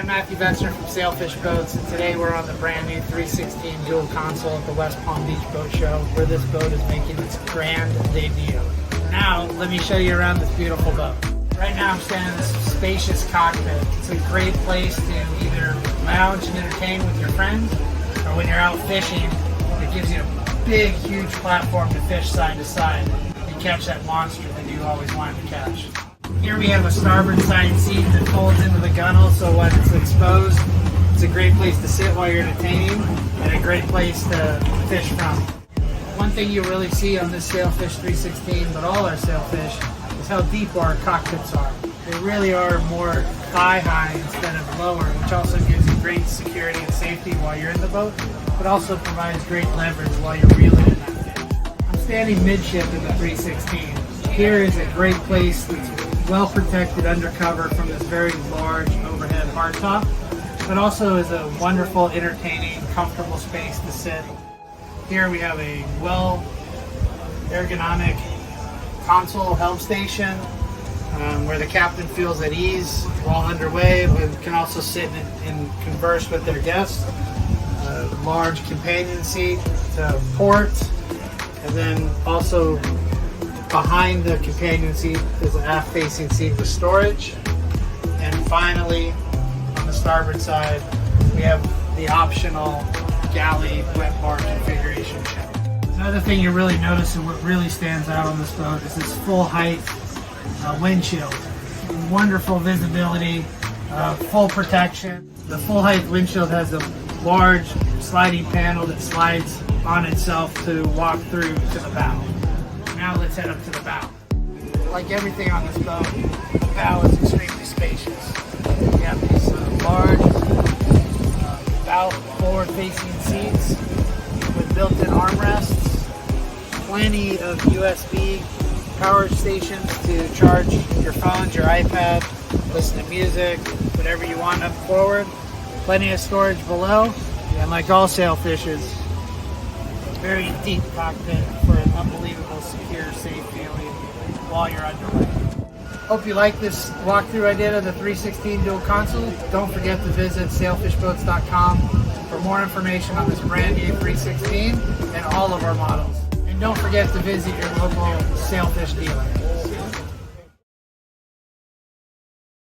I'm Matthew Betzner from Sailfish Boats, and today we're on the brand new 316 dual console at the West Palm Beach Boat Show, where this boat is making its grand debut. Now, let me show you around this beautiful boat. Right now I'm standing in this spacious cockpit. It's a great place to either lounge and entertain with your friends, or when you're out fishing, it gives you a big, huge platform to fish side to side and catch that monster that you always wanted to catch. Here we have a starboard side seat that folds into the gunnel, so when it's exposed, it's a great place to sit while you're entertaining and a great place to fish from. One thing you really see on this Sailfish 316, but all our Sailfish, is how deep our cockpits are. They really are more thigh-high instead of lower, which also gives you great security and safety while you're in the boat, but also provides great leverage while you're reeling in that fish. I'm standing midship in the 316. Here is a great place that's well protected undercover from this very large overhead hardtop, but also is a wonderful, entertaining, comfortable space to sit. Here we have a well ergonomic console helm station where the captain feels at ease while underway, but can also sit and converse with their guests. A large companion seat to port, and then also behind the companion seat is an aft-facing seat with storage. And finally, on the starboard side, we have the optional galley wet bar configuration channel. Another thing you really notice and what really stands out on this boat is this full height windshield. Wonderful visibility, full protection. The full height windshield has a large sliding panel that slides on itself to walk through to the bow. Now let's head up to the bow. Like everything on this boat, the bow is extremely spacious. We have these large bow forward-facing seats with built-in armrests, plenty of USB power stations to charge your phones, your iPad, listen to music, whatever you want up forward. Plenty of storage below, and like all Sailfishes, very deep cockpit for an unbelievable, secure, safe feeling while you're underway. Hope you like this walkthrough I did of the 316 dual console. Don't forget to visit sailfishboats.com for more information on this brand new 316 and all of our models. And don't forget to visit your local Sailfish dealer.